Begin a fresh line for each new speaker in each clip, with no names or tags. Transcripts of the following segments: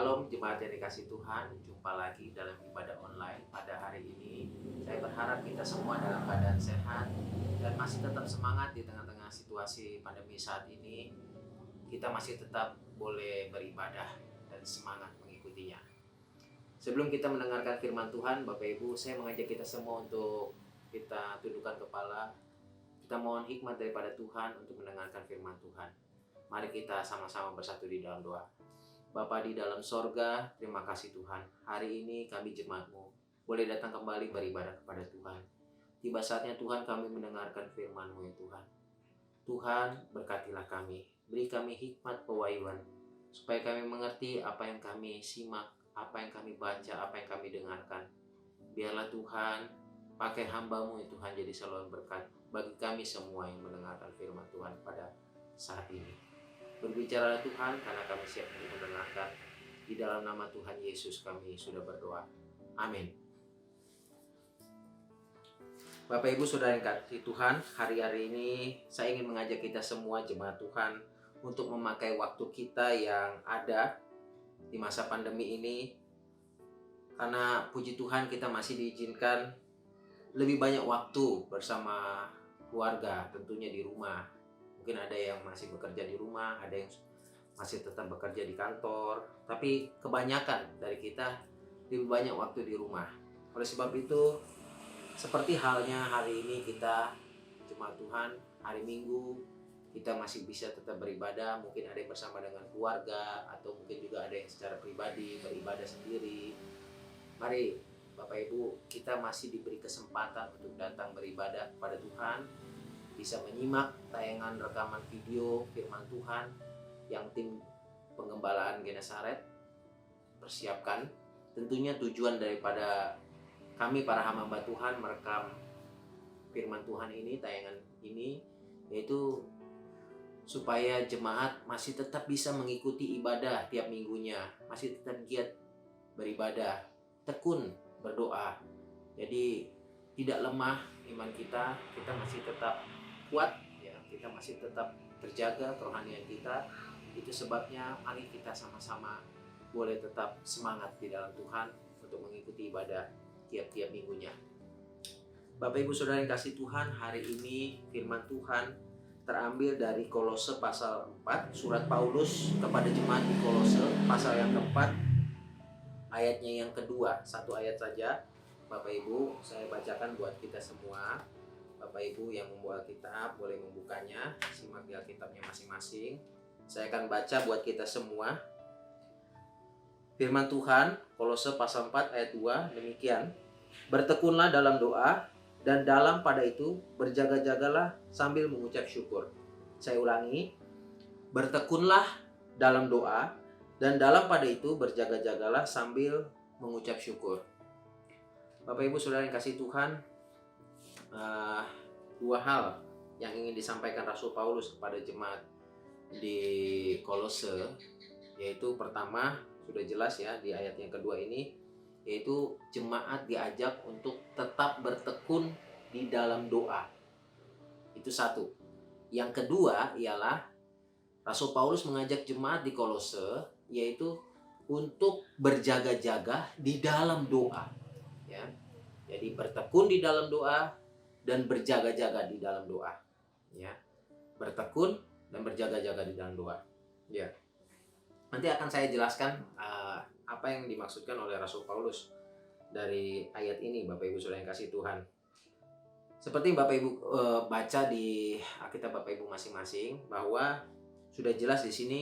Shalom jemaat yang dikasih Tuhan, jumpa lagi dalam ibadah online pada hari ini. Saya berharap kita semua dalam keadaan sehat dan masih tetap semangat di tengah-tengah situasi pandemi saat ini. Kita masih tetap boleh beribadah dan semangat mengikutinya. Sebelum kita mendengarkan firman Tuhan, Bapak Ibu, saya mengajak kita semua untuk kita tundukkan kepala. Kita mohon hikmat daripada Tuhan untuk mendengarkan firman Tuhan. Mari kita sama-sama bersatu di dalam doa. Bapa di dalam sorga, terima kasih Tuhan. Hari ini kami jemaat-Mu boleh datang kembali beribadah kepada Tuhan. Tiba saatnya Tuhan kami mendengarkan firman-Mu ya Tuhan. Tuhan berkatilah kami, beri kami hikmat pewahyuan, supaya kami mengerti apa yang kami simak, apa yang kami baca, apa yang kami dengarkan. Biarlah Tuhan pakai hamba-Mu ya Tuhan jadi saluran berkat bagi kami semua yang mendengarkan firman Tuhan pada saat ini. Berbicara Tuhan karena kami siap untuk mendengarkan. Di dalam nama Tuhan Yesus kami sudah berdoa. Amin. Bapak Ibu Saudara yang kasih Tuhan, hari-hari ini saya ingin mengajak kita semua jemaat Tuhan untuk memakai waktu kita yang ada di masa pandemi ini. Karena puji Tuhan kita masih diizinkan lebih banyak waktu bersama keluarga, tentunya di rumah. Mungkin ada yang masih bekerja di rumah, ada yang masih tetap bekerja di kantor. Tapi kebanyakan dari kita lebih banyak waktu di rumah. Oleh sebab itu, seperti halnya hari ini kita jemaat Tuhan, hari Minggu, kita masih bisa tetap beribadah. Mungkin ada yang bersama dengan keluarga, atau mungkin juga ada yang secara pribadi beribadah sendiri. Mari Bapak Ibu, kita masih diberi kesempatan untuk datang beribadah kepada Tuhan, bisa menyimak tayangan rekaman video firman Tuhan yang tim penggembalaan Genesaret persiapkan. Tentunya tujuan daripada kami para hamba Tuhan merekam firman Tuhan ini, tayangan ini, yaitu supaya jemaat masih tetap bisa mengikuti ibadah tiap minggunya, masih tetap giat beribadah, tekun berdoa. Jadi tidak lemah iman kita masih tetap kuat ya, kita masih tetap terjaga kerohanian kita. Itu sebabnya mari kita sama-sama boleh tetap semangat di dalam Tuhan untuk mengikuti ibadah tiap-tiap minggunya. Bapak Ibu Saudara yang kasih Tuhan, hari ini firman Tuhan terambil dari Kolose pasal 4, surat Paulus kepada jemaat di Kolose pasal yang keempat, ayatnya yang kedua, satu ayat saja. Bapak Ibu, saya bacakan buat kita semua. Bapak Ibu yang membawa kitab boleh membukanya, simak di Alkitabnya masing-masing. Saya akan baca buat kita semua. Firman Tuhan, Kolose pasal 4 ayat 2, demikian. Bertekunlah dalam doa, dan dalam pada itu berjaga-jagalah sambil mengucap syukur. Saya ulangi, bertekunlah dalam doa, dan dalam pada itu berjaga-jagalah sambil mengucap syukur. Bapak Ibu Saudara yang kasih Tuhan, dua hal yang ingin disampaikan Rasul Paulus kepada jemaat di Kolose, yaitu pertama sudah jelas ya di ayat yang kedua ini, yaitu jemaat diajak untuk tetap bertekun di dalam doa. Itu satu. Yang kedua ialah Rasul Paulus mengajak jemaat di Kolose yaitu untuk berjaga-jaga di dalam doa. Ya. Jadi bertekun di dalam doa dan berjaga-jaga di dalam doa. Ya. Bertekun dan berjaga-jaga di dalam doa. Ya. Nanti akan saya jelaskan apa yang dimaksudkan oleh Rasul Paulus dari ayat ini, Bapak Ibu Saudara yang kasih Tuhan. Seperti Bapak Ibu baca di Alkitab Bapak Ibu masing-masing, bahwa sudah jelas di sini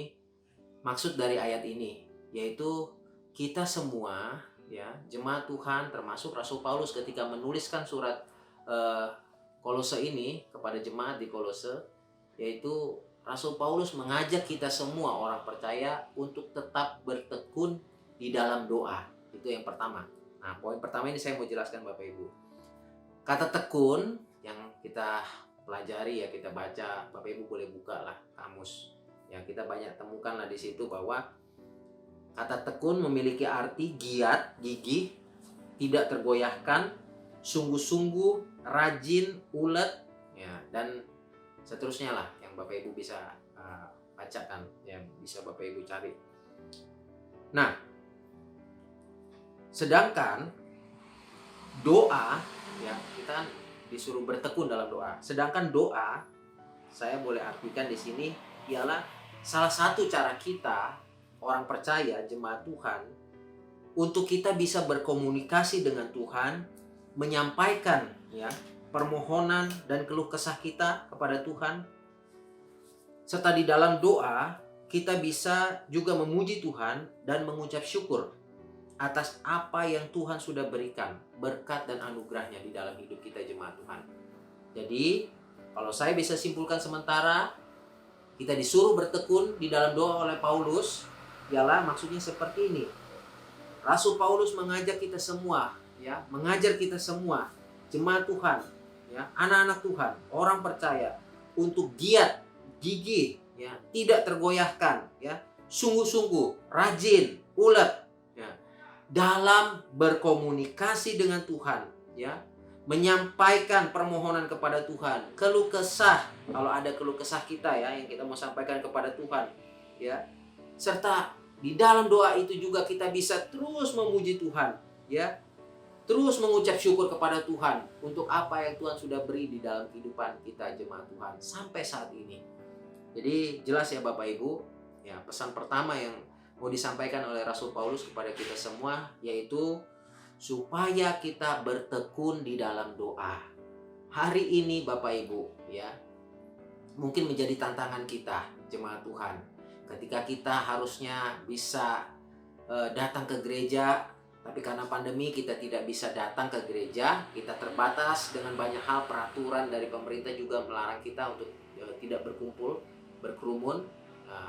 maksud dari ayat ini, yaitu kita semua ya, jemaat Tuhan termasuk Rasul Paulus ketika menuliskan surat Kolose ini kepada jemaat di Kolose, yaitu Rasul Paulus mengajak kita semua orang percaya untuk tetap bertekun di dalam doa. Itu yang pertama. Nah, poin pertama ini saya mau jelaskan Bapak Ibu. Kata tekun yang kita pelajari ya, kita baca, Bapak Ibu boleh buka lah kamus. Ya, kita banyak temukan lah di situ bahwa kata tekun memiliki arti giat, gigih, tidak tergoyahkan, sungguh-sungguh, rajin, ulet, ya, dan seterusnya lah yang Bapak Ibu bisa bacakan, yang bisa Bapak Ibu cari. Nah, Sedangkan doa, ya, kita kan disuruh bertekun dalam doa. Sedangkan doa, saya boleh artikan di sini ialah salah satu cara kita orang percaya, jemaat Tuhan, untuk kita bisa berkomunikasi dengan Tuhan, menyampaikan, ya, permohonan dan keluh kesah kita kepada Tuhan, serta di dalam doa kita bisa juga memuji Tuhan dan mengucap syukur atas apa yang Tuhan sudah berikan, berkat dan anugerahnya di dalam hidup kita, jemaat Tuhan. Jadi, kalau saya bisa simpulkan sementara, kita disuruh bertekun di dalam doa oleh Paulus, ialah maksudnya seperti ini. Rasul Paulus mengajak kita semua, ya, mengajar kita semua, jemaat Tuhan, ya, anak-anak Tuhan, orang percaya, untuk giat, gigih, ya, tidak tergoyahkan, ya, sungguh-sungguh, rajin, ulet, ya, dalam berkomunikasi dengan Tuhan, ya, menyampaikan permohonan kepada Tuhan, keluh kesah, kalau ada keluh kesah kita, ya, yang kita mau sampaikan kepada Tuhan, ya, serta di dalam doa itu juga kita bisa terus memuji Tuhan, ya, terus mengucap syukur kepada Tuhan untuk apa yang Tuhan sudah beri di dalam kehidupan kita, jemaat Tuhan, sampai saat ini. Jadi jelas ya Bapak Ibu, ya, pesan pertama yang mau disampaikan oleh Rasul Paulus kepada kita semua yaitu supaya kita bertekun di dalam doa. Hari ini Bapak Ibu, ya, mungkin menjadi tantangan kita, jemaat Tuhan. Ketika kita harusnya bisa datang ke gereja, tapi karena pandemi kita tidak bisa datang ke gereja, kita terbatas dengan banyak hal, peraturan dari pemerintah juga melarang kita untuk tidak berkumpul, berkerumun,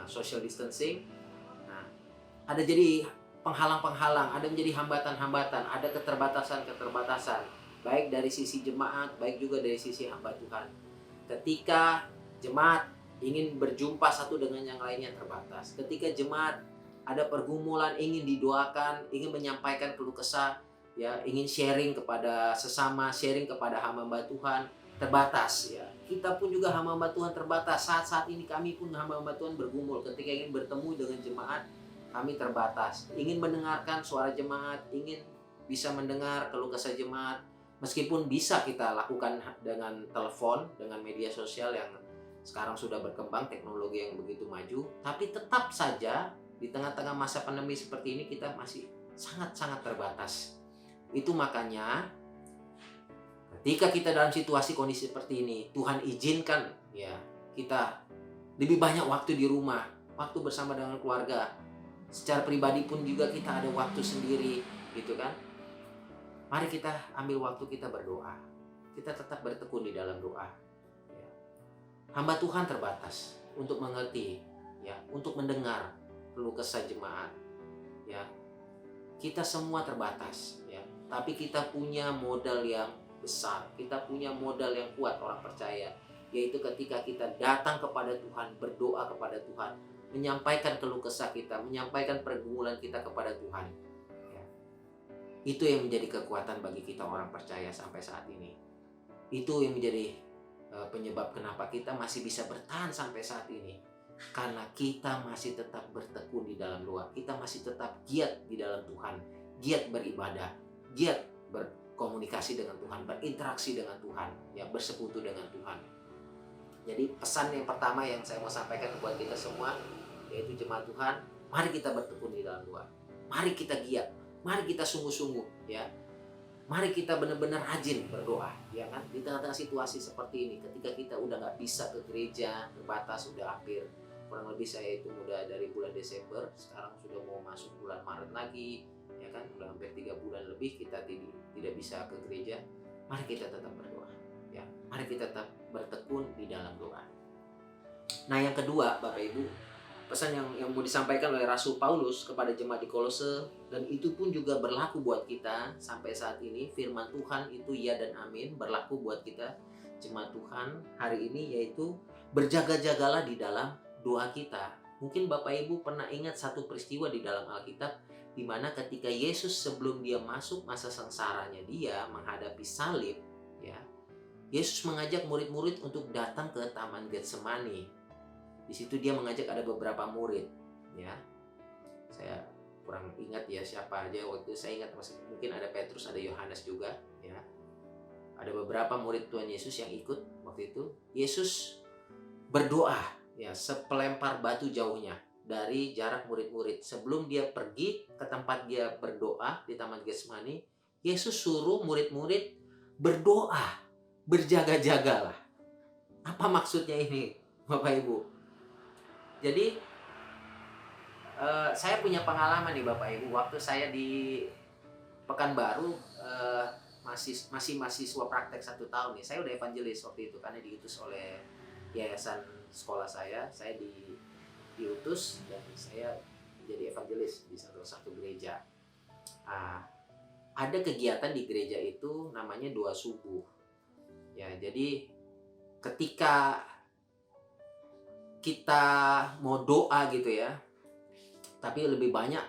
social distancing. Nah, ada jadi penghalang-penghalang, ada menjadi hambatan-hambatan, ada keterbatasan-keterbatasan, baik dari sisi jemaat, baik juga dari sisi hamba Tuhan. Ketika jemaat ingin berjumpa satu dengan yang lainnya terbatas. Ketika jemaat ada pergumulan, ingin didoakan, ingin menyampaikan keluh kesah, ya, ingin sharing kepada sesama, sharing kepada hamba-hamba Tuhan, terbatas, ya. Kita pun juga hamba-hamba Tuhan terbatas. Saat-saat ini kami pun hamba-hamba Tuhan bergumul. Ketika ingin bertemu dengan jemaat, kami terbatas. Ingin mendengarkan suara jemaat, ingin bisa mendengar keluh kesah jemaat, meskipun bisa kita lakukan dengan telepon, dengan media sosial yang sekarang sudah berkembang, teknologi yang begitu maju, tapi tetap saja di tengah-tengah masa pandemi seperti ini kita masih sangat-sangat terbatas. Itu makanya ketika kita dalam situasi kondisi seperti ini, Tuhan izinkan, ya, kita lebih banyak waktu di rumah, waktu bersama dengan keluarga. Secara pribadi pun juga kita ada waktu sendiri, gitu kan? Mari kita ambil waktu kita berdoa. Kita tetap bertekun di dalam doa. Hamba Tuhan terbatas untuk mengerti, ya, untuk mendengar keluh kesah jemaat, ya. Kita semua terbatas, ya, tapi kita punya modal yang besar, kita punya modal yang kuat, orang percaya, yaitu ketika kita datang kepada Tuhan, berdoa kepada Tuhan, menyampaikan keluh kesah kita, menyampaikan pergumulan kita kepada Tuhan, ya. Itu yang menjadi kekuatan bagi kita orang percaya sampai saat ini. Itu yang menjadi penyebab kenapa kita masih bisa bertahan sampai saat ini, karena kita masih tetap bertekun di dalam doa, kita masih tetap giat di dalam Tuhan, giat beribadah, giat berkomunikasi dengan Tuhan, berinteraksi dengan Tuhan, ya, bersekutu dengan Tuhan. Jadi pesan yang pertama yang saya mau sampaikan buat kita semua, yaitu jemaat Tuhan, mari kita bertekun di dalam doa, mari kita giat, mari kita sungguh-sungguh, ya. Mari kita benar-benar rajin berdoa, ya kan? Di tengah-tengah situasi seperti ini, ketika kita udah nggak bisa ke gereja, terbatas, udah hampir, kurang lebih saya itu udah dari bulan Desember, sekarang sudah mau masuk bulan Maret lagi, ya kan? Udah hampir 3 bulan lebih kita tidak bisa ke gereja. Mari kita tetap berdoa, ya. Mari kita tetap bertekun di dalam doa. Nah, yang kedua, Bapak Ibu, pesan yang mau disampaikan oleh Rasul Paulus kepada jemaat di Kolose, dan itu pun juga berlaku buat kita sampai saat ini. Firman Tuhan itu ya dan amin, berlaku buat kita jemaat Tuhan hari ini, yaitu berjaga-jagalah di dalam doa kita. Mungkin Bapak Ibu pernah ingat satu peristiwa di dalam Alkitab, di mana ketika Yesus sebelum dia masuk masa sengsaranya dia menghadapi salib, ya, Yesus mengajak murid-murid untuk datang ke Taman Getsemani. Di situ dia mengajak ada beberapa murid, ya. Saya kurang ingat ya siapa aja waktu itu. Saya ingat masih mungkin ada Petrus, ada Yohanes juga ya. Ada beberapa murid Tuhan Yesus yang ikut waktu itu. Yesus berdoa ya, sepelempar batu jauhnya dari jarak murid-murid. Sebelum dia pergi ke tempat dia berdoa di Taman Getsemani, Yesus suruh murid-murid berdoa, berjaga-jagalah. Apa maksudnya ini, Bapak Ibu? Jadi saya punya pengalaman nih Bapak Ibu, waktu saya di Pekanbaru masih mahasiswa praktek 1 tahun nih. Saya udah evangelis waktu itu karena diutus oleh yayasan sekolah saya diutus dan saya jadi evangelis di satu gereja. Ada kegiatan di gereja itu namanya doa subuh. Ya, jadi ketika kita mau doa gitu ya, tapi lebih banyak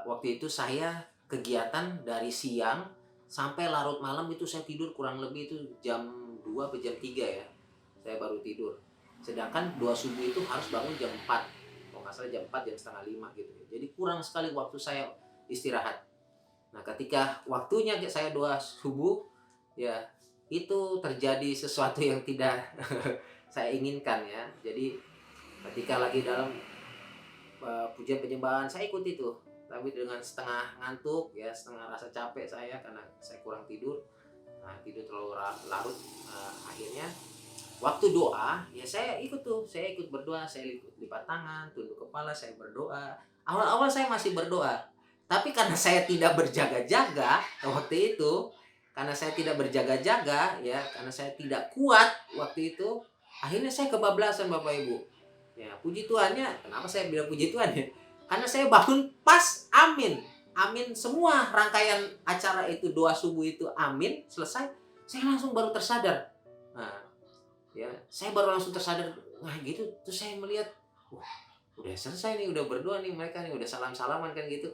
waktu itu saya kegiatan dari siang sampai larut malam itu saya tidur kurang lebih itu jam 2 atau jam 3 ya. Saya baru tidur. Sedangkan doa subuh itu harus bangun jam 4. Kalau nggak salah jam 4, jam setengah 5 gitu. Jadi kurang sekali waktu saya istirahat. Nah, ketika waktunya saya doa subuh, ya itu terjadi sesuatu yang tidak saya inginkan ya. Jadi ketika lagi dalam pujian penyembahan saya ikut itu, tapi dengan setengah ngantuk ya, setengah rasa capek saya karena saya kurang tidur. Nah, tidur terlalu larut. Akhirnya waktu doa ya saya ikut berdoa, saya lipat tangan, tunduk kepala, saya berdoa. Awal-awal saya masih berdoa, tapi karena saya tidak berjaga-jaga waktu itu, karena saya tidak kuat waktu itu, akhirnya saya kebablasan Bapak Ibu. Ya, puji Tuhannya, kenapa saya bilang puji Tuhan ya? Karena saya bangun pas amin semua rangkaian acara itu, doa subuh itu amin selesai, saya langsung baru tersadar. Nah, ya, saya baru langsung tersadar. Nah, gitu. Terus saya melihat, wah, udah selesai nih, udah berdoa nih mereka nih, udah salam-salaman kan gitu.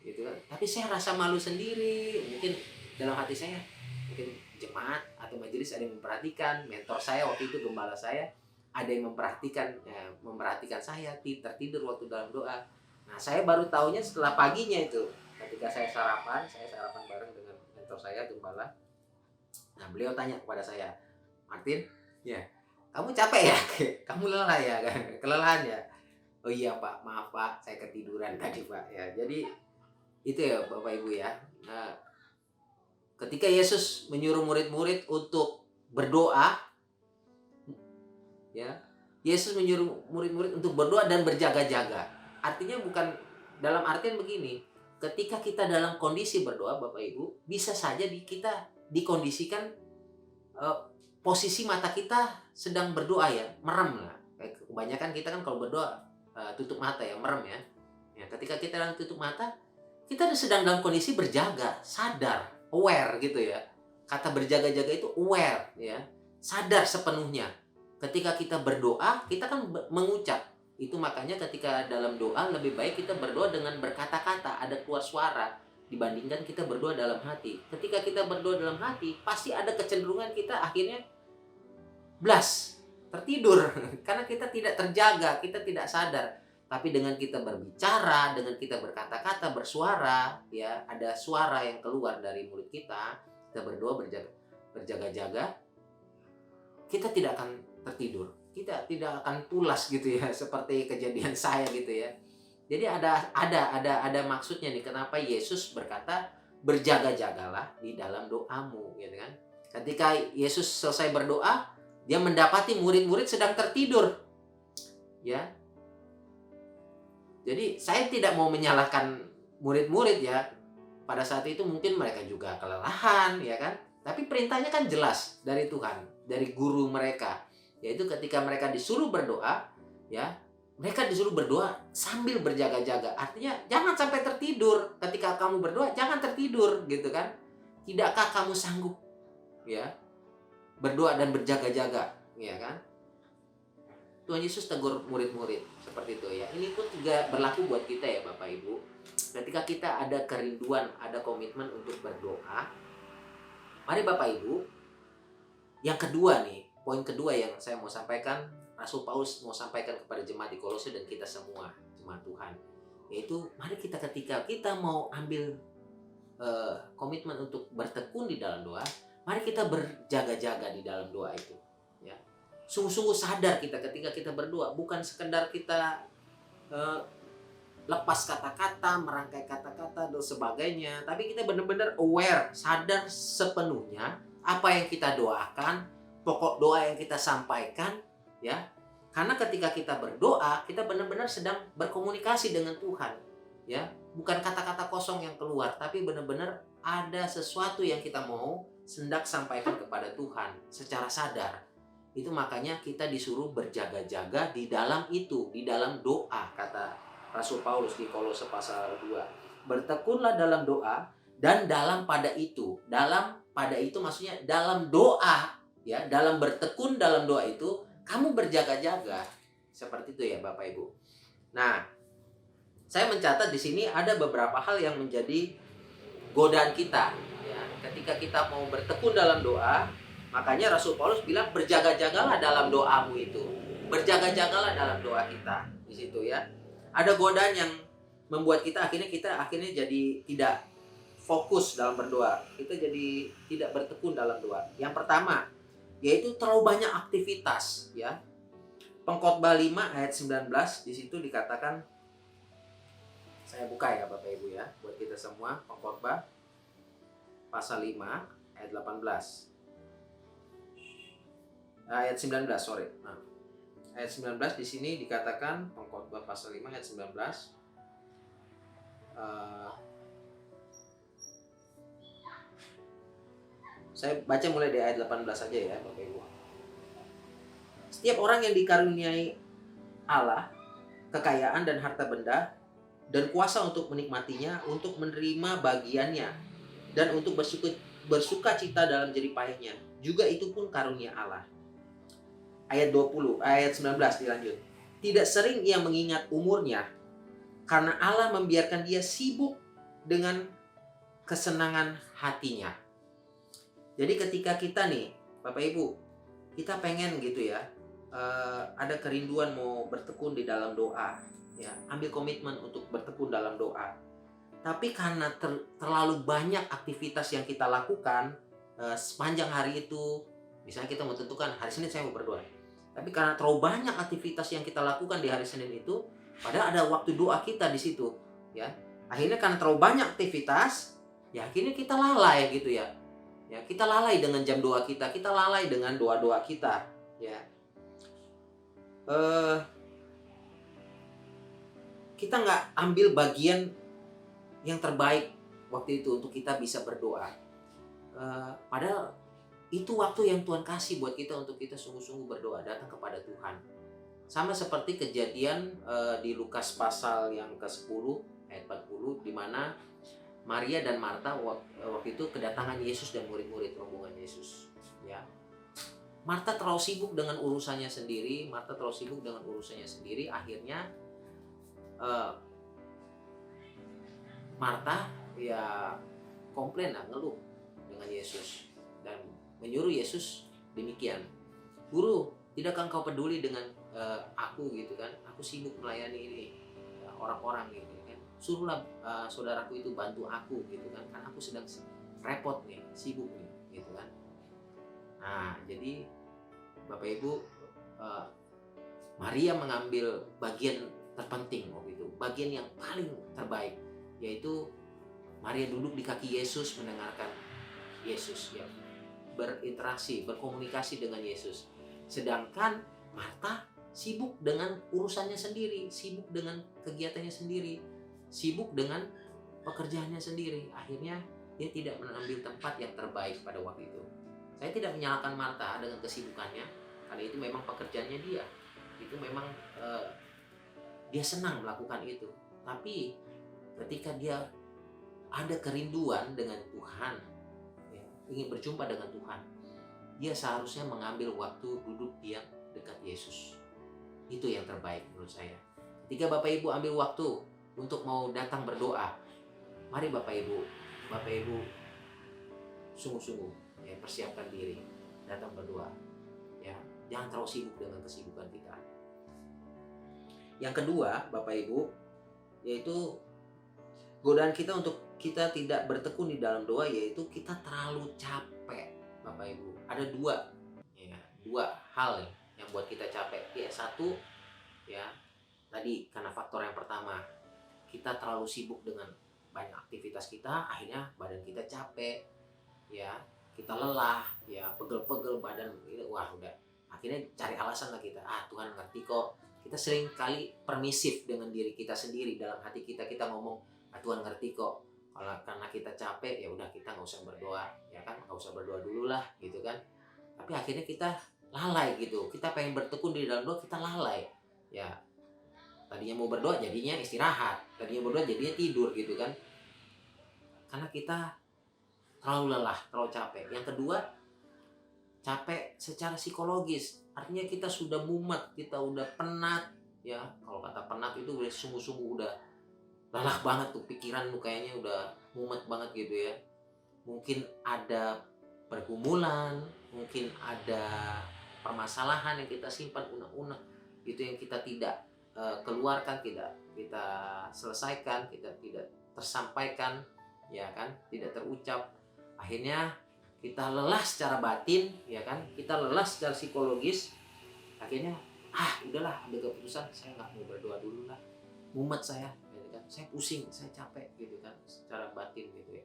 Gitu kan. Tapi saya rasa malu sendiri. Mungkin dalam hati saya, mungkin jemaat atau majelis ada yang memperhatikan, mentor saya waktu itu, gembala saya, ada yang memperhatikan saya tertidur waktu dalam doa. Nah, saya baru tahunya setelah paginya itu, ketika saya sarapan bareng dengan mentor saya, gembala. Nah, beliau tanya kepada saya, Martin, ya, kamu capek ya? Kamu lelah ya? Kelelahan ya? Oh iya Pak, maaf Pak, saya ketiduran tadi Pak. Ya, jadi itu ya Bapak Ibu ya. Nah, ketika Yesus menyuruh murid-murid untuk berdoa, ya, Yesus menyuruh murid-murid untuk berdoa dan berjaga-jaga. Artinya bukan dalam artian begini, ketika kita dalam kondisi berdoa Bapak Ibu, bisa saja kita dikondisikan posisi mata kita sedang berdoa ya, merem lah. Kebanyakan kita kan kalau berdoa tutup mata ya, merem ya. Ya, ketika kita dalam tutup mata, kita sedang dalam kondisi berjaga, sadar, aware gitu ya. Kata berjaga-jaga itu aware ya, sadar sepenuhnya. Ketika kita berdoa, kita kan mengucap. Itu makanya ketika dalam doa lebih baik kita berdoa dengan berkata-kata, ada keluar suara, dibandingkan kita berdoa dalam hati. Ketika kita berdoa dalam hati, pasti ada kecenderungan kita akhirnya tertidur karena kita tidak terjaga, kita tidak sadar. Tapi dengan kita berbicara, dengan kita berkata-kata, bersuara, ya, ada suara yang keluar dari mulut kita berdoa berjaga-jaga, kita tidak akan tertidur, kita tidak akan pulas gitu ya, seperti kejadian saya gitu ya. Jadi ada maksudnya nih, kenapa Yesus berkata berjaga-jagalah di dalam doamu, gitu kan? Ketika Yesus selesai berdoa, dia mendapati murid-murid sedang tertidur, ya. Jadi saya tidak mau menyalahkan murid-murid ya. Pada saat itu mungkin mereka juga kelelahan, ya kan? Tapi perintahnya kan jelas dari Tuhan, dari guru mereka, yaitu ketika mereka disuruh berdoa, ya, mereka disuruh berdoa sambil berjaga-jaga. Artinya jangan sampai tertidur. Ketika kamu berdoa, jangan tertidur, gitu kan? Tidakkah kamu sanggup, ya, berdoa dan berjaga-jaga, ya kan? Tuhan Yesus tegur murid-murid seperti itu ya. Ini pun juga berlaku buat kita ya Bapak Ibu. Ketika kita ada kerinduan, ada komitmen untuk berdoa, mari Bapak Ibu, yang kedua nih, poin kedua yang saya mau sampaikan, Rasul Paulus mau sampaikan kepada jemaat di Kolose dan kita semua, jemaat Tuhan, yaitu mari kita ketika kita mau ambil komitmen untuk bertekun di dalam doa, mari kita berjaga-jaga di dalam doa itu, ya. Sungguh-sungguh sadar kita ketika kita berdoa, bukan sekedar kita lepas kata-kata, merangkai kata-kata dan sebagainya, tapi kita benar-benar aware, sadar sepenuhnya apa yang kita doakan, pokok doa yang kita sampaikan, ya. Karena ketika kita berdoa, kita benar-benar sedang berkomunikasi dengan Tuhan, ya. Bukan kata-kata kosong yang keluar, tapi benar-benar ada sesuatu yang kita mau hendak sampaikan kepada Tuhan secara sadar. Itu makanya kita disuruh berjaga-jaga di dalam itu, di dalam doa, kata Rasul Paulus di Kolose pasal 2. Bertekunlah dalam doa dan dalam pada itu. Dalam pada itu maksudnya dalam doa, ya, dalam bertekun dalam doa itu kamu berjaga-jaga. Seperti itu ya Bapak Ibu. Nah, saya mencatat di sini ada beberapa hal yang menjadi godaan kita, ya. Ketika kita mau bertekun dalam doa, makanya Rasul Paulus bilang berjaga-jagalah dalam doamu itu. Berjaga-jagalah dalam doa kita di situ, ya. Ada godaan yang membuat kita akhirnya jadi tidak fokus dalam berdoa. Kita jadi tidak bertekun dalam doa. Yang pertama, yaitu terlalu banyak aktivitas, ya. Pengkhotbah 5 ayat 19 di situ dikatakan, saya buka ya Bapak Ibu ya, buat kita semua. Pengkhotbah pasal 5 ayat 18. Ayat 19, sorry. Nah, ayat 19 di sini dikatakan, Pengkhotbah pasal 5 ayat 19. Saya baca mulai dari ayat 18 saja ya Bapak Ibu. Setiap orang yang dikaruniai Allah kekayaan dan harta benda dan kuasa untuk menikmatinya, untuk menerima bagiannya, dan untuk bersuka cita dalam jerih payahnya, juga itu pun karunia Allah. Ayat 19 dilanjut. Tidak sering ia mengingat umurnya, karena Allah membiarkan dia sibuk dengan kesenangan hatinya. Jadi ketika kita nih, Bapak Ibu, kita pengen gitu ya, ada kerinduan mau bertekun di dalam doa, ya, ambil komitmen untuk bertekun dalam doa. Tapi karena terlalu banyak aktivitas yang kita lakukan sepanjang hari itu, misalnya kita mau tentukan hari Senin saya mau berdoa. Tapi karena terlalu banyak aktivitas yang kita lakukan di hari Senin itu, padahal ada waktu doa kita di situ, ya. Akhirnya karena terlalu banyak aktivitas, ya akhirnya kita lalai gitu ya. Ya, kita lalai dengan jam doa kita lalai dengan doa-doa kita, ya. Kita nggak ambil bagian yang terbaik waktu itu untuk kita bisa berdoa. Padahal itu waktu yang Tuhan kasih buat kita untuk kita sungguh-sungguh berdoa, datang kepada Tuhan. Sama seperti kejadian di Lukas pasal yang ke-10 ayat 40, di mana Maria dan Marta waktu itu kedatangan Yesus dan murid-murid rombongan Yesus, ya. Marta terlalu sibuk dengan urusannya sendiri, akhirnya Marta ya komplain lah, ngeluh dengan Yesus dan menyuruh Yesus demikian. Guru, tidakkah engkau peduli dengan aku gitu kan? Aku sibuk melayani ini orang-orang gitu kan. Suruhlah saudaraku itu bantu aku gitu kan. Karena aku sedang repot nih, sibuk nih gitu kan. Nah, jadi Bapak Ibu, Maria mengambil bagian terpenting waktu itu, bagian yang paling terbaik, yaitu Maria duduk di kaki Yesus mendengarkan Yesus, ya, berinteraksi, berkomunikasi dengan Yesus. Sedangkan Marta sibuk dengan urusannya sendiri, sibuk dengan kegiatannya sendiri, sibuk dengan pekerjaannya sendiri. Akhirnya dia tidak mengambil tempat yang terbaik pada waktu itu. Saya tidak menyalahkan Marta dengan kesibukannya, karena itu memang pekerjaannya dia. Itu memang dia senang melakukan itu. Tapi ketika dia ada kerinduan dengan Tuhan, ya, ingin berjumpa dengan Tuhan, dia seharusnya mengambil waktu duduk diam dekat Yesus. Itu yang terbaik menurut saya. Ketika Bapak Ibu ambil waktu untuk mau datang berdoa, mari Bapak Ibu sungguh-sungguh ya, persiapkan diri datang berdoa, ya. Jangan terlalu sibuk dengan kesibukan kita. Yang kedua, Bapak Ibu, yaitu godaan kita untuk kita tidak bertekun di dalam doa, yaitu kita terlalu capek, Bapak Ibu. Ada dua hal yang buat kita capek. Ya, satu, ya tadi karena faktor yang pertama, kita terlalu sibuk dengan banyak aktivitas kita, akhirnya badan kita capek, ya kita lelah, ya pegel-pegel badan, wah udah, akhirnya cari alasan lah kita, Tuhan ngerti kok. Kita sering kali permisif dengan diri kita sendiri, dalam hati kita ngomong, Tuhan ngerti kok. Kalau karena kita capek, ya udah kita nggak usah berdoa, ya kan, nggak usah berdoa dulu lah, gitu kan. Tapi akhirnya kita lalai gitu, kita pengen bertekun di dalam doa, kita lalai, ya tadinya mau berdoa jadinya istirahat, tadinya berdoa jadinya tidur gitu kan, karena kita terlalu lelah, terlalu capek. Yang kedua, capek secara psikologis, artinya kita sudah mumet, kita udah penat, ya kalau kata penat itu udah sungguh-sungguh udah lelah banget tuh, pikiran tuh kayaknya udah mumet banget gitu ya. Mungkin ada pergumulan, mungkin ada permasalahan yang kita simpan unek-unek, itu yang kita tidak keluarkan, tidak kita selesaikan, kita tidak tersampaikan, ya kan, tidak terucap. Akhirnya kita lelah secara batin, ya kan, kita lelah secara psikologis. Akhirnya udahlah, ambil keputusan, saya nggak mau berdoa dulu lah, mumet saya, gitu kan, saya pusing, saya capek gitu kan, secara batin gitu ya.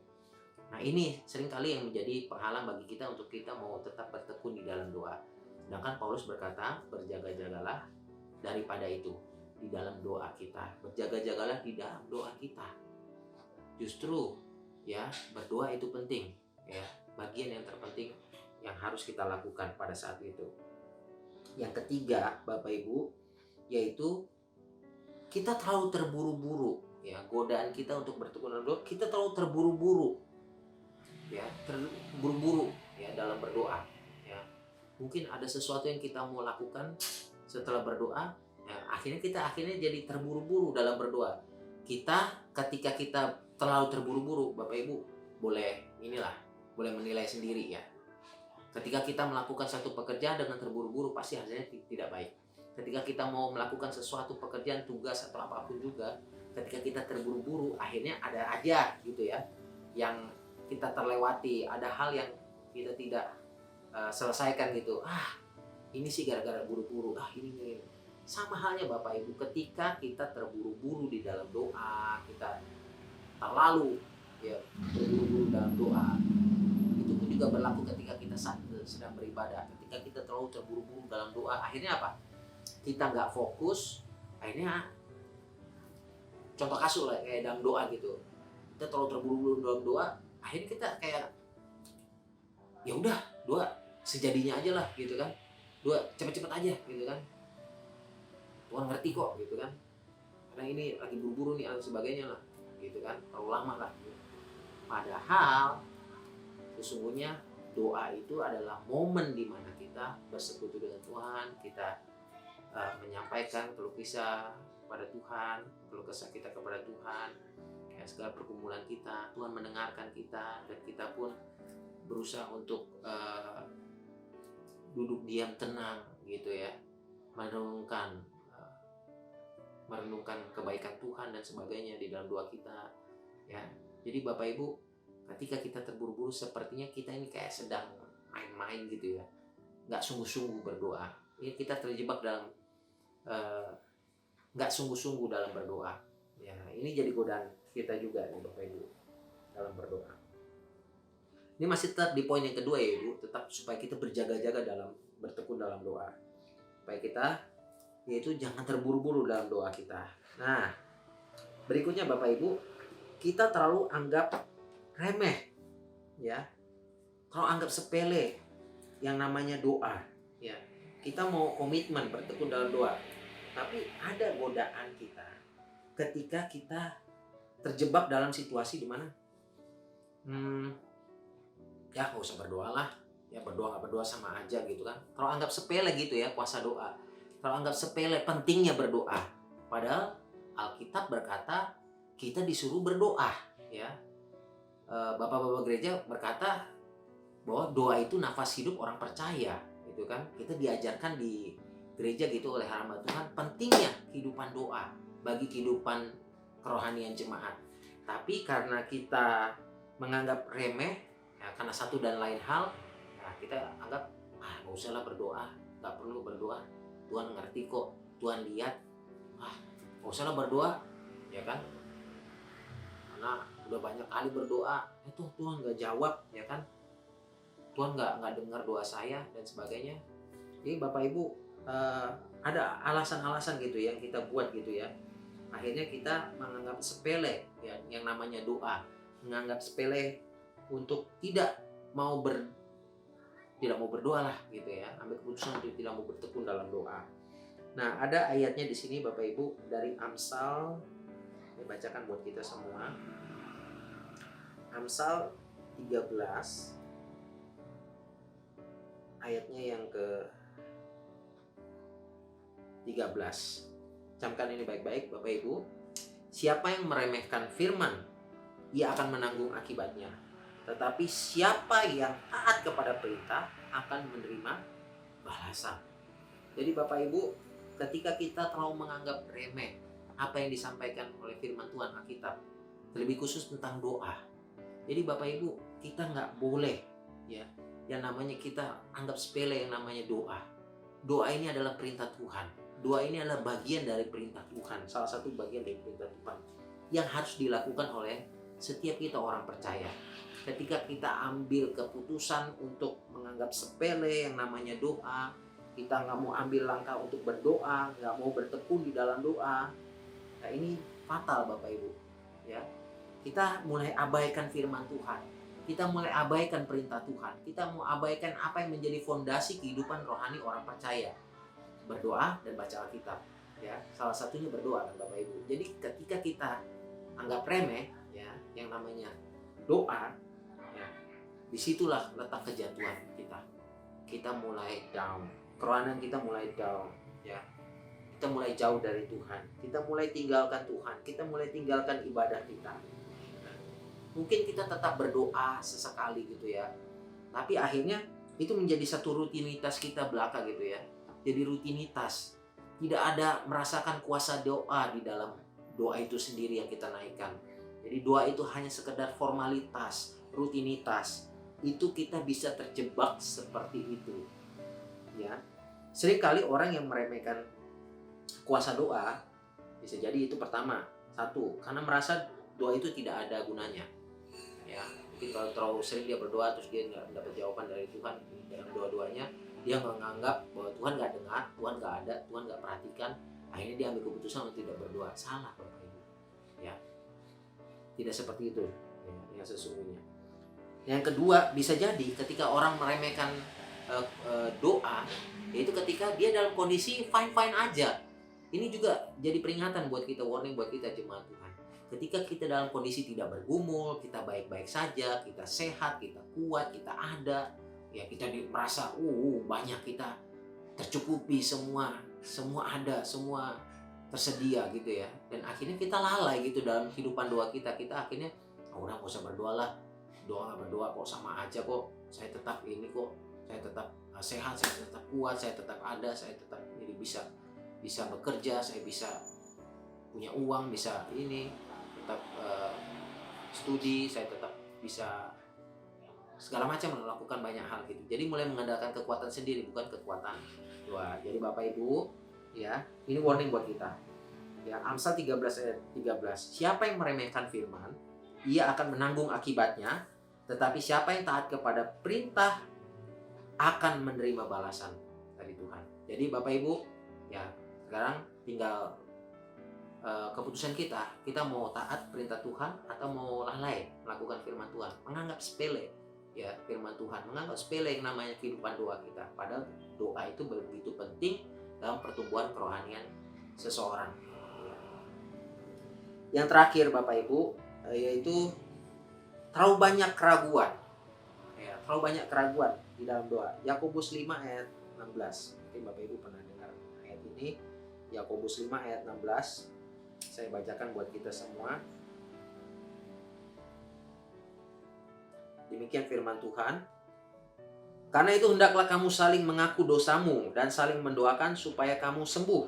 Nah ini seringkali yang menjadi penghalang bagi kita untuk kita mau tetap bertekun di dalam doa. Sedangkan Paulus berkata, berjaga-jagalah daripada itu di dalam doa kita, berjaga-jagalah di dalam doa kita. Justru ya berdoa itu penting, ya bagian yang terpenting yang harus kita lakukan pada saat itu. Yang ketiga, Bapak Ibu, yaitu kita terlalu terburu-buru, ya godaan kita untuk bertekun dalam doa, kita terlalu terburu-buru, ya terburu-buru ya dalam berdoa, ya mungkin ada sesuatu yang kita mau lakukan setelah berdoa, ya akhirnya jadi terburu-buru dalam berdoa. Ketika kita terlalu terburu-buru, Bapak Ibu boleh menilai sendiri ya. Ketika kita melakukan satu pekerjaan dengan terburu-buru, pasti hasilnya tidak baik. Ketika kita mau melakukan sesuatu pekerjaan, tugas atau apapun juga, ketika kita terburu-buru, akhirnya ada aja gitu ya yang kita terlewati, ada hal yang kita tidak selesaikan gitu. Ini sih gara-gara buru-buru. Ini sama halnya Bapak Ibu, ketika kita terburu-buru di dalam doa, kita terlalu ya terburu-buru dalam doa. Itu pun juga berlaku ketika kita sedang beribadah. Ketika kita terlalu terburu-buru dalam doa, akhirnya apa? Kita nggak fokus. Akhirnya contoh kasus lah kayak dalam doa gitu. Kita terlalu terburu-buru dalam doa, akhirnya kita kayak ya udah doa sejadinya aja lah gitu kan, doa cepet-cepet aja gitu kan, Tuhan ngerti kok gitu kan, karena ini lagi buru-buru nih atau sebagainya lah gitu kan, terlalu lama lah gitu. Padahal sesungguhnya doa itu adalah momen di mana kita bersekutu dengan Tuhan, kita menyampaikan keluh kesah kepada Tuhan, keluh kesah kita kepada Tuhan, ya, segala pergumulan kita, Tuhan mendengarkan kita, dan kita pun berusaha untuk duduk diam tenang gitu ya, merenungkan kebaikan Tuhan dan sebagainya di dalam doa kita ya. Jadi Bapak Ibu, ketika kita terburu-buru, sepertinya kita ini kayak sedang main-main gitu ya, nggak sungguh-sungguh berdoa. Ini kita terjebak dalam nggak sungguh-sungguh dalam berdoa ya. Ini jadi godaan kita juga nih Bapak Ibu dalam berdoa. Ini masih tetap di poin yang kedua ya Ibu, tetap supaya kita berjaga-jaga dalam bertekun dalam doa, supaya kita yaitu jangan terburu-buru dalam doa kita. Nah berikutnya Bapak Ibu, kita terlalu anggap remeh ya, terlalu anggap sepele yang namanya doa ya. Kita mau komitmen bertekun dalam doa, tapi ada godaan kita ketika kita terjebak dalam situasi di mana ya nggak usah berdoa lah, ya berdoa nggak berdoa sama aja gitu kan, terlalu anggap sepele gitu ya kuasa doa, terlalu anggap sepele pentingnya berdoa. Padahal Alkitab berkata kita disuruh berdoa ya. Bapak-bapak gereja berkata bahwa doa itu nafas hidup orang percaya gitu kan. Kita diajarkan di gereja gitu oleh hamba Tuhan, pentingnya kehidupan doa bagi kehidupan kerohanian jemaat. Tapi karena kita menganggap remeh, ya, karena satu dan lain hal, ya, kita anggap nggak usah lah berdoa, nggak perlu berdoa, Tuhan ngerti kok, Tuhan lihat, nggak usah lah berdoa, ya kan? Karena udah banyak kali berdoa, itu Tuhan nggak jawab, ya kan? Tuhan nggak dengar doa saya dan sebagainya. Jadi Bapak Ibu, ada alasan-alasan gitu yang kita buat gitu ya. Akhirnya kita menganggap sepele ya yang namanya doa, menganggap sepele untuk tidak mau berdoa lah gitu ya, ambil keputusan untuk tidak mau bertekun dalam doa. Nah, ada ayatnya di sini Bapak Ibu dari Amsal, saya bacakan buat kita semua. Amsal 13 ayatnya yang ke 13. Camkan ini baik-baik Bapak Ibu. Siapa yang meremehkan firman, ia akan menanggung akibatnya. Tetapi siapa yang taat kepada perintah akan menerima balasan. Jadi Bapak Ibu, ketika kita terlalu menganggap remeh apa yang disampaikan oleh firman Tuhan Alkitab, lebih khusus tentang doa. Jadi Bapak Ibu, kita nggak boleh ya yang namanya kita anggap sepele yang namanya doa. Doa ini adalah perintah Tuhan. Doa ini adalah bagian dari perintah Tuhan, salah satu bagian dari perintah Tuhan yang harus dilakukan oleh setiap kita orang percaya. Ketika kita ambil keputusan untuk menganggap sepele yang namanya doa, kita nggak mau ambil langkah untuk berdoa, nggak mau bertekun di dalam doa, nah ini fatal Bapak Ibu. Ya, kita mulai abaikan firman Tuhan, kita mulai abaikan perintah Tuhan, kita mau abaikan apa yang menjadi fondasi kehidupan rohani orang percaya. Berdoa dan baca Alkitab, ya salah satunya berdoa kan Bapak Ibu. Jadi ketika kita anggap remeh ya yang namanya doa, ya disitulah letak kejatuhan kita. Kita mulai down, kerohanian kita mulai down, ya kita mulai jauh dari Tuhan, kita mulai tinggalkan Tuhan, kita mulai tinggalkan ibadah kita. Mungkin kita tetap berdoa sesekali gitu ya, tapi akhirnya itu menjadi satu rutinitas kita belaka gitu ya. Jadi rutinitas, tidak ada merasakan kuasa doa di dalam doa itu sendiri yang kita naikkan. Jadi doa itu hanya sekedar formalitas, rutinitas. Itu kita bisa terjebak seperti itu. Ya, seringkali orang yang meremehkan kuasa doa bisa jadi itu pertama, satu, karena merasa doa itu tidak ada gunanya. Ya, mungkin kalau terlalu sering dia berdoa terus dia nggak dapat jawaban dari Tuhan dalam doa-doanya, dia menganggap bahwa Tuhan nggak dengar, Tuhan nggak ada, Tuhan nggak perhatikan, akhirnya dia ambil keputusan untuk tidak berdoa. Salah Bapak Ibu, ya tidak seperti itu ya, yang sesungguhnya. Yang kedua, bisa jadi ketika orang meremehkan doa, yaitu ketika dia dalam kondisi fine-fine aja. Ini juga jadi peringatan buat kita, warning buat kita jemaat Tuhan. Ketika kita dalam kondisi tidak bergumul, kita baik-baik saja, kita sehat, kita kuat, kita ada, ya kita merasa banyak, kita tercukupi, semua ada, semua tersedia gitu ya. Dan akhirnya kita lalai gitu dalam kehidupan doa kita. Kita akhirnya udah gak usah berdoa lah, berdoa kok sama aja kok, saya tetap ini kok, saya tetap sehat, saya tetap kuat, saya tetap ada, saya tetap jadi bisa bekerja, saya bisa punya uang, bisa ini tetap studi, saya tetap bisa segala macam melakukan banyak hal gitu. Jadi mulai mengandalkan kekuatan sendiri, bukan kekuatan doa. Jadi Bapak Ibu, ya, ini warning buat kita. Ya, Amsal 13 ayat 13. Siapa yang meremehkan firman, ia akan menanggung akibatnya, tetapi siapa yang taat kepada perintah akan menerima balasan dari Tuhan. Jadi Bapak Ibu, ya, sekarang tinggal keputusan kita mau taat perintah Tuhan atau mau lalai melakukan firman Tuhan, menganggap sepele ya firman Tuhan, menganggap sepele yang namanya kehidupan doa kita. Padahal doa itu begitu penting dalam pertumbuhan kerohanian seseorang. Yang terakhir Bapak Ibu, yaitu terlalu banyak keraguan. Ya, terlalu banyak keraguan di dalam doa. Yakobus 5 ayat 16. Mungkin Bapak Ibu pernah dengar ayat ini. Yakobus 5 ayat 16. Saya bacakan buat kita semua. Demikian firman Tuhan. Karena itu hendaklah kamu saling mengaku dosamu dan saling mendoakan supaya kamu sembuh.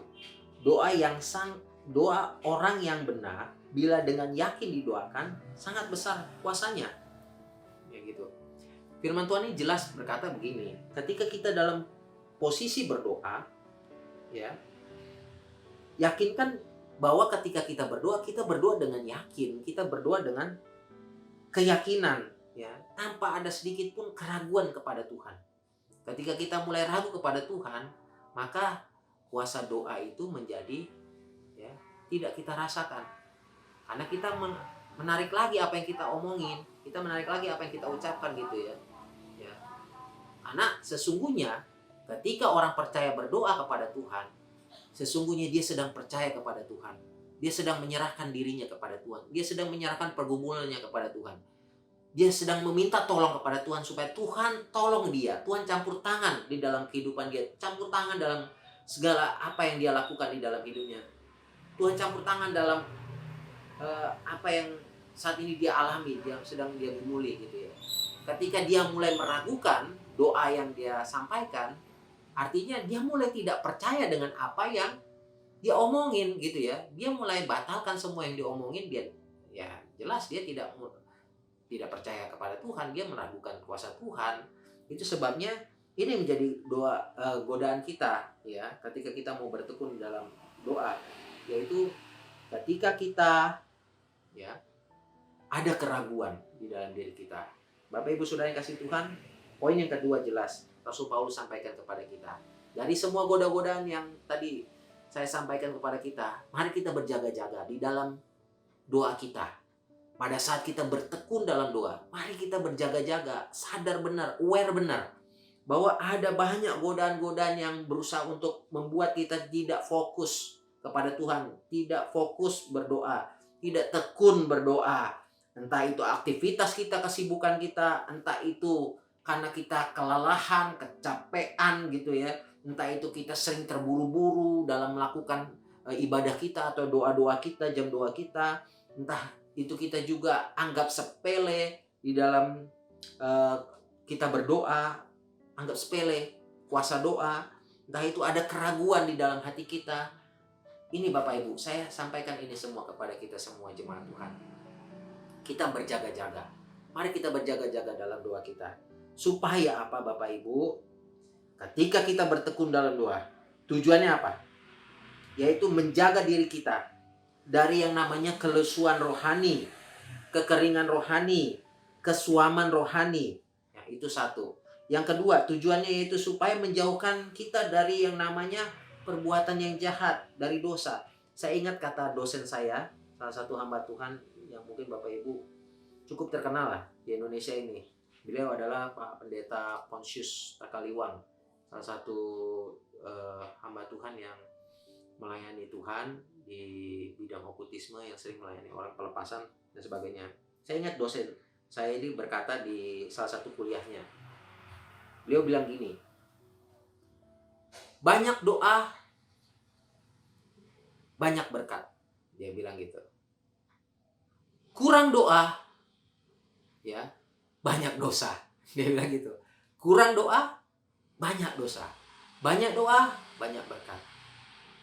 Doa orang yang benar bila dengan yakin didoakan, sangat besar kuasanya. Ya gitu. Firman Tuhan ini jelas berkata begini, ketika kita dalam posisi berdoa, ya, yakinkan bahwa ketika kita berdoa dengan yakin, kita berdoa dengan keyakinan, ya, tanpa ada sedikit pun keraguan kepada Tuhan. Ketika kita mulai ragu kepada Tuhan, maka kuasa doa itu menjadi, ya, tidak kita rasakan. Karena kita menarik lagi apa yang kita omongin, kita menarik lagi apa yang kita ucapkan gitu ya. Ya. Karena sesungguhnya ketika orang percaya berdoa kepada Tuhan, sesungguhnya dia sedang percaya kepada Tuhan. Dia sedang menyerahkan dirinya kepada Tuhan. Dia sedang menyerahkan pergumulannya kepada Tuhan. Dia sedang meminta tolong kepada Tuhan supaya Tuhan tolong dia. Tuhan campur tangan di dalam kehidupan dia. Campur tangan dalam segala apa yang dia lakukan di dalam hidupnya. Tuhan campur tangan dalam apa yang saat ini dia alami, yang sedang dia gumuli gitu ya. Ketika dia mulai meragukan doa yang dia sampaikan, artinya dia mulai tidak percaya dengan apa yang dia omongin gitu ya. Dia mulai batalkan semua yang diomongin, dia ya jelas dia tidak percaya kepada Tuhan, dia meragukan kuasa Tuhan. Itu sebabnya ini menjadi doa godaan kita ya, ketika kita mau bertekun dalam doa, yaitu ketika kita ya ada keraguan di dalam diri kita. Bapak Ibu Saudara yang kasih Tuhan, poin yang kedua jelas Rasul Paulus sampaikan kepada kita. Dari semua goda-godaan yang tadi saya sampaikan kepada kita, mari kita berjaga-jaga di dalam doa kita. Pada saat kita bertekun dalam doa, mari kita berjaga-jaga, sadar benar, aware benar, bahwa ada banyak godaan-godaan yang berusaha untuk membuat kita tidak fokus kepada Tuhan, tidak fokus berdoa, tidak tekun berdoa. Entah itu aktivitas kita, kesibukan kita, entah itu karena kita kelelahan, kecapean gitu ya. Entah itu kita sering terburu-buru dalam melakukan ibadah kita atau doa-doa kita, jam doa kita. Entah itu kita juga anggap sepele di dalam kita berdoa, anggap sepele kuasa doa. Entah itu ada keraguan di dalam hati kita. Ini Bapak Ibu, saya sampaikan ini semua kepada kita semua jemaat Tuhan. Kita berjaga-jaga. Mari kita berjaga-jaga dalam doa kita. Supaya apa Bapak Ibu? Ketika kita bertekun dalam doa, tujuannya apa? Yaitu menjaga diri kita dari yang namanya kelesuan rohani, kekeringan rohani, kesuaman rohani. Ya, itu satu. Yang kedua, tujuannya yaitu supaya menjauhkan kita dari yang namanya perbuatan yang jahat, dari dosa. Saya ingat kata dosen saya, salah satu hamba Tuhan yang mungkin Bapak Ibu cukup terkenal lah di Indonesia ini. Beliau adalah Pak Pendeta Pontius Takaliwang, salah satu hamba Tuhan yang melayani Tuhan di bidang okultisme, yang sering melayani orang pelepasan dan sebagainya. Saya ingat dosen saya ini berkata di salah satu kuliahnya, beliau bilang gini, banyak doa, banyak berkat. Dia bilang gitu. Kurang doa, ya, banyak dosa. Dia bilang gitu. Kurang doa, banyak dosa. Banyak doa, banyak berkat.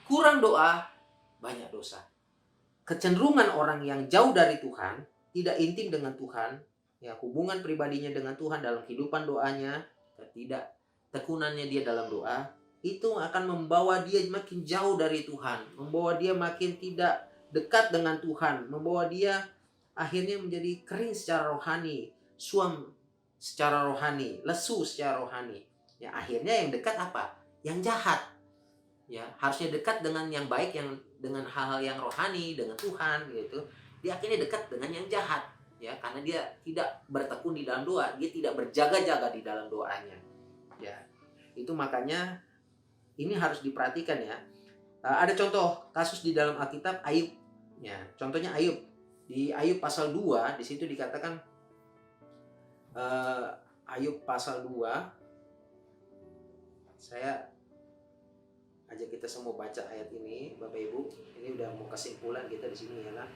Kurang doa, banyak dosa. Kecenderungan orang yang jauh dari Tuhan, tidak intim dengan Tuhan, ya, hubungan pribadinya dengan Tuhan dalam kehidupan doanya, tidak tekunannya dia dalam doa, itu akan membawa dia makin jauh dari Tuhan, membawa dia makin tidak dekat dengan Tuhan, membawa dia akhirnya menjadi kering secara rohani, suam secara rohani, lesu secara rohani. Ya, akhirnya yang dekat apa? Yang jahat. Ya, harusnya dekat dengan yang baik, yang dengan hal-hal yang rohani, dengan Tuhan gitu. Dia akhirnya dekat dengan yang jahat. Ya, karena dia tidak bertekun di dalam doa, dia tidak berjaga-jaga di dalam doanya. Ya. Itu makanya ini harus diperhatikan ya. Ada contoh kasus di dalam Alkitab, Ayub. Ya, contohnya Ayub. Di Ayub pasal 2, di situ dikatakan Ayub pasal 2. Saya ajak kita semua baca ayat ini, Bapak Ibu. Ini udah mau kesimpulan kita di sini ya kan.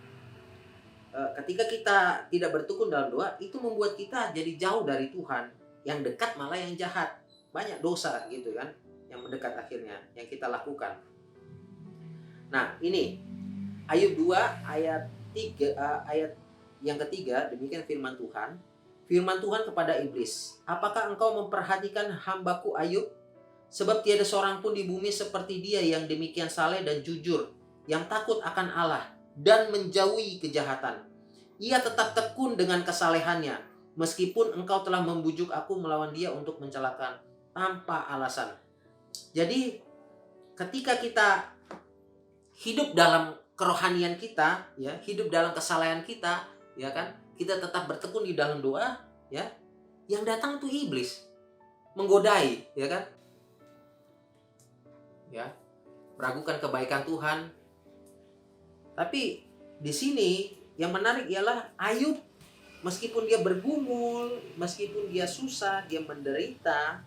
Ketika kita tidak bertekun dalam doa, itu membuat kita jadi jauh dari Tuhan. Yang dekat malah yang jahat. Banyak dosa gitu kan yang mendekat akhirnya yang kita lakukan. Nah, ini Ayub 2 ayat ayat yang ketiga, demikian firman Tuhan. Firman Tuhan kepada iblis, apakah engkau memperhatikan hambaku Ayub? Sebab tiada seorang pun di bumi seperti dia yang demikian saleh dan jujur, yang takut akan Allah dan menjauhi kejahatan. Ia tetap tekun dengan kesalehannya, meskipun engkau telah membujuk aku melawan dia untuk mencelakakan tanpa alasan. Jadi ketika kita hidup dalam kerohanian kita, ya, hidup dalam kesalehan kita, ya kan, kita tetap bertekun di dalam doa, ya, yang datang itu iblis menggodai, ya kan, ya, meragukan kebaikan Tuhan. Tapi di sini yang menarik ialah Ayub, meskipun dia bergumul, meskipun dia susah, dia menderita,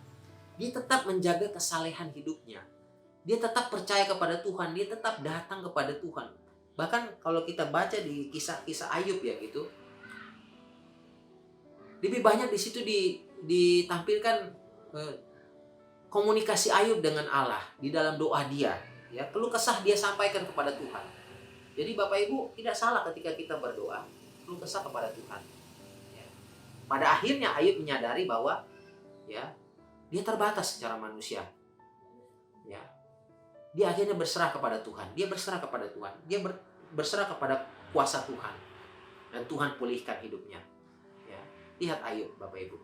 dia tetap menjaga kesalehan hidupnya. Dia tetap percaya kepada Tuhan, dia tetap datang kepada Tuhan. Bahkan kalau kita baca di kisah-kisah Ayub, ya gitu, lebih banyak di situ ditampilkan komunikasi Ayub dengan Allah di dalam doa dia, ya, keluh kesah dia sampaikan kepada Tuhan. Jadi Bapak Ibu, tidak salah ketika kita berdoa keluh kesah kepada Tuhan, ya. Pada akhirnya Ayub menyadari bahwa, ya, dia terbatas secara manusia, ya. Dia akhirnya berserah kepada Tuhan. Dia berserah kepada Tuhan. Dia berserah kepada kuasa Tuhan. Dan Tuhan pulihkan hidupnya. Ya. Lihat Ayub, Bapak Ibu.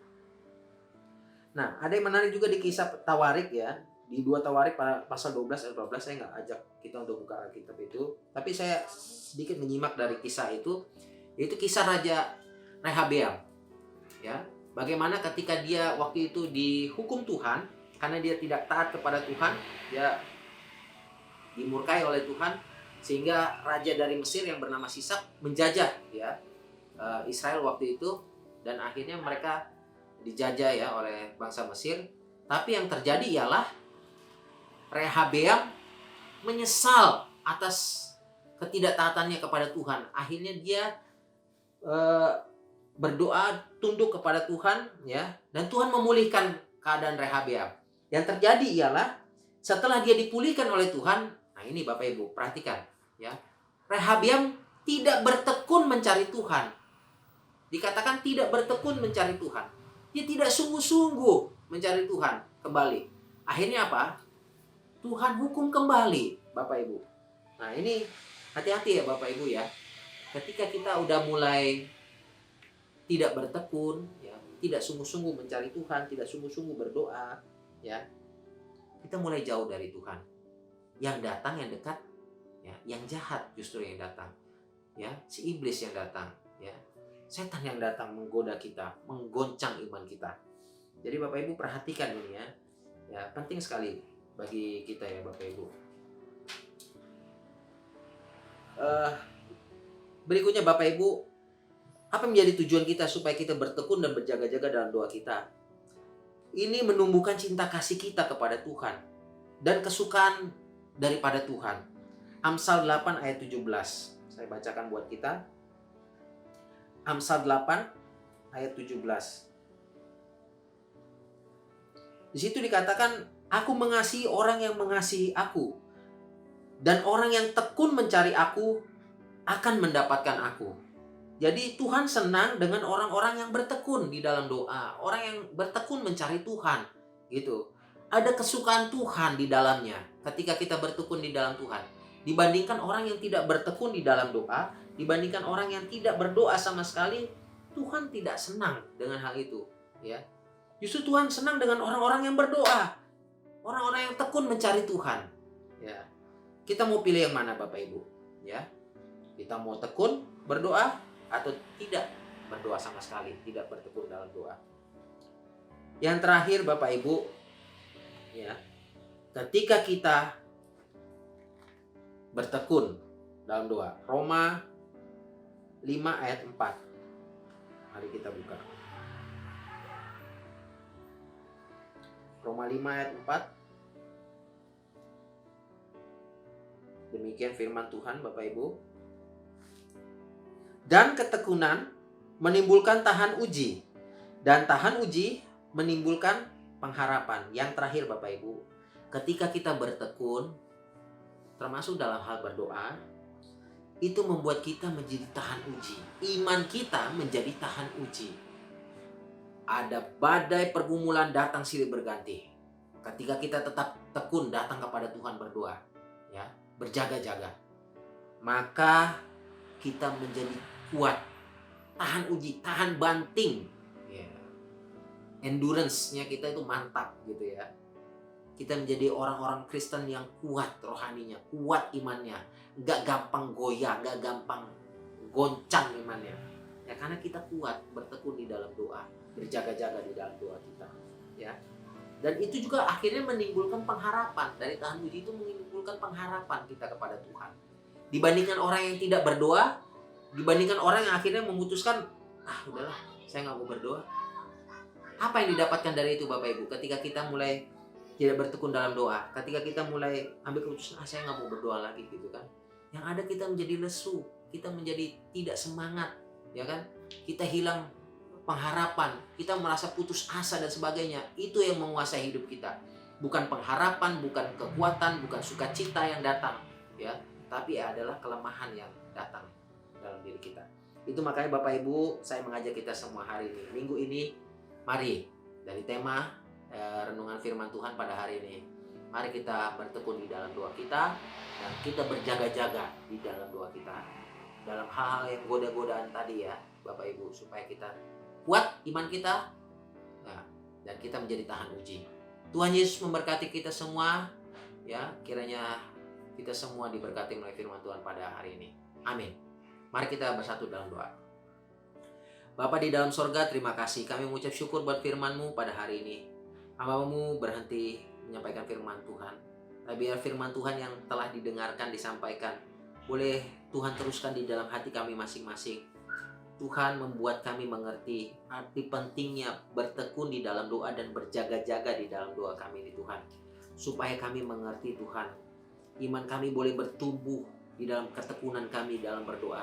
Nah, ada yang menarik juga di kisah Tawarik, ya. Di 2 Tawarik pasal 12 ayat 12, saya nggak ajak kita untuk buka Alkitab itu. Tapi saya sedikit menyimak dari kisah itu. Yaitu kisah Raja Rehabeam. Ya. Bagaimana ketika dia waktu itu dihukum Tuhan. Karena dia tidak taat kepada Tuhan. Dia dimurkai oleh Tuhan, sehingga raja dari Mesir yang bernama Sisak menjajah, ya, Israel waktu itu, dan akhirnya mereka dijajah, ya, oleh bangsa Mesir. Tapi yang terjadi ialah Rehabeam menyesal atas ketidaktaatannya kepada Tuhan. Akhirnya dia berdoa tunduk kepada Tuhan, ya, dan Tuhan memulihkan keadaan Rehabeam. Yang terjadi ialah setelah dia dipulihkan oleh Tuhan. Nah ini Bapak Ibu, perhatikan, ya. Rehabeam tidak bertekun mencari Tuhan. Dikatakan tidak bertekun mencari Tuhan. Dia tidak sungguh-sungguh mencari Tuhan kembali. Akhirnya apa? Tuhan hukum kembali, Bapak Ibu. Nah ini hati-hati ya Bapak Ibu, ya. Ketika kita udah mulai tidak bertekun, ya, tidak sungguh-sungguh mencari Tuhan, tidak sungguh-sungguh berdoa, ya, kita mulai jauh dari Tuhan. Yang datang yang dekat, ya, yang jahat justru yang datang, ya, si iblis yang datang, ya, setan yang datang menggoda kita, menggoncang iman kita. Jadi Bapak Ibu perhatikan ini, ya, ya, penting sekali bagi kita, ya Bapak Ibu. Berikutnya Bapak Ibu, apa menjadi tujuan kita supaya kita bertekun dan berjaga-jaga dalam doa kita? Ini menumbuhkan cinta kasih kita kepada Tuhan dan kesukaan daripada Tuhan. Amsal 8 ayat 17. Saya bacakan buat kita. Amsal 8 ayat 17. Di situ dikatakan, aku mengasihi orang yang mengasihi aku, dan orang yang tekun mencari aku akan mendapatkan aku. Jadi Tuhan senang dengan orang-orang yang bertekun di dalam doa, orang yang bertekun mencari Tuhan, gitu. Ada kesukaan Tuhan di dalamnya ketika kita bertekun di dalam Tuhan. Dibandingkan orang yang tidak bertekun di dalam doa, dibandingkan orang yang tidak berdoa sama sekali, Tuhan tidak senang dengan hal itu, ya. Justru Tuhan senang dengan orang-orang yang berdoa, orang-orang yang tekun mencari Tuhan, ya. Kita mau pilih yang mana Bapak Ibu, ya? Kita mau tekun berdoa atau tidak berdoa sama sekali, tidak bertekun dalam doa. Yang terakhir Bapak Ibu, ya, ketika kita bertekun dalam doa, Roma 5 ayat 4. Mari kita buka. Roma 5 ayat 4. Demikian firman Tuhan Bapak Ibu. Dan ketekunan menimbulkan tahan uji, dan tahan uji menimbulkan pengharapan. Yang terakhir Bapak Ibu, ketika kita bertekun, termasuk dalam hal berdoa, itu membuat kita menjadi tahan uji. Iman kita menjadi tahan uji. Ada badai pergumulan datang silih berganti. Ketika kita tetap tekun datang kepada Tuhan berdoa, ya, berjaga-jaga, maka kita menjadi kuat, tahan uji, tahan banting. Ya. Endurance-nya kita itu mantap gitu ya. Kita menjadi orang-orang Kristen yang kuat rohaninya, kuat imannya, gak gampang goyah, gak gampang goncang imannya. Ya karena kita kuat bertekun di dalam doa, berjaga-jaga di dalam doa kita. Ya. Dan itu juga akhirnya menimbulkan pengharapan. Dari tahan uji itu menimbulkan pengharapan kita kepada Tuhan. Dibandingkan orang yang tidak berdoa, dibandingkan orang yang akhirnya memutuskan, udahlah, saya gak mau berdoa. Apa yang didapatkan dari itu Bapak Ibu? Ketika kita mulai tidak bertekun dalam doa, ketika kita mulai ambil keputusan, saya nggak mau berdoa lagi gitu kan. Yang ada kita menjadi lesu, kita menjadi tidak semangat, ya kan? Kita hilang pengharapan, kita merasa putus asa dan sebagainya. Itu yang menguasai hidup kita. Bukan pengharapan, bukan kekuatan, bukan sukacita yang datang, ya. Tapi adalah kelemahan yang datang dalam diri kita. Itu makanya Bapak Ibu, saya mengajak kita semua hari ini, minggu ini, mari dari tema renungan firman Tuhan pada hari ini, mari kita bertekun di dalam doa kita dan kita berjaga-jaga di dalam doa kita dalam hal-hal yang goda-godaan tadi ya Bapak Ibu, supaya kita kuat iman kita, nah, dan kita menjadi tahan uji. Tuhan Yesus memberkati kita semua ya, kiranya kita semua diberkati melalui firman Tuhan pada hari ini. Amin. Mari kita bersatu dalam doa. Bapa di dalam sorga, terima kasih, kami mengucap syukur buat firman-Mu pada hari ini. Hamba-Mu berhenti menyampaikan firman Tuhan. Tapi biar firman Tuhan yang telah didengarkan, disampaikan, boleh Tuhan teruskan di dalam hati kami masing-masing. Tuhan membuat kami mengerti arti pentingnya bertekun di dalam doa dan berjaga-jaga di dalam doa kami ini Tuhan. Supaya kami mengerti Tuhan, iman kami boleh bertumbuh di dalam ketekunan kami dalam berdoa.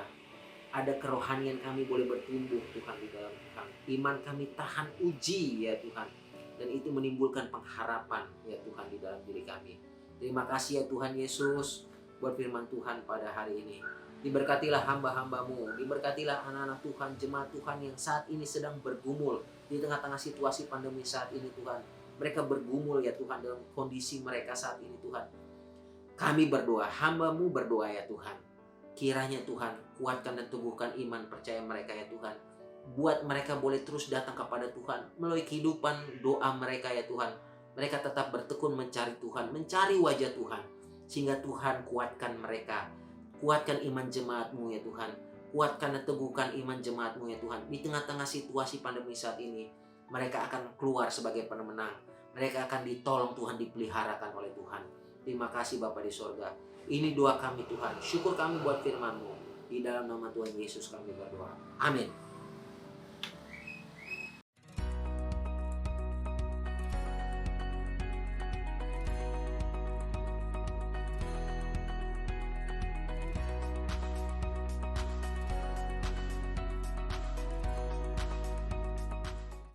Ada kerohanian kami boleh bertumbuh Tuhan di dalam Tuhan. Iman kami tahan uji ya Tuhan. Dan itu menimbulkan pengharapan ya Tuhan di dalam diri kami. Terima kasih ya Tuhan Yesus buat firman Tuhan pada hari ini. Diberkatilah hamba-hamba-Mu, diberkatilah anak-anak Tuhan, jemaat Tuhan yang saat ini sedang bergumul di tengah-tengah situasi pandemi saat ini Tuhan. Mereka bergumul ya Tuhan dalam kondisi mereka saat ini Tuhan. Kami berdoa, hamba-Mu berdoa ya Tuhan. Kiranya Tuhan kuatkan dan teguhkan iman percaya mereka ya Tuhan. Buat mereka boleh terus datang kepada Tuhan melalui kehidupan doa mereka ya Tuhan. Mereka tetap bertekun mencari Tuhan, mencari wajah Tuhan. Sehingga Tuhan kuatkan mereka. Kuatkan iman jemaat-Mu ya Tuhan. Kuatkan dan teguhkan iman jemaat-Mu ya Tuhan. Di tengah-tengah situasi pandemi saat ini, mereka akan keluar sebagai pemenang. Mereka akan ditolong Tuhan, dipeliharakan oleh Tuhan. Terima kasih Bapa di sorga. Ini doa kami Tuhan. Syukur kami buat firman-Mu. Di dalam nama Tuhan Yesus kami berdoa. Amin.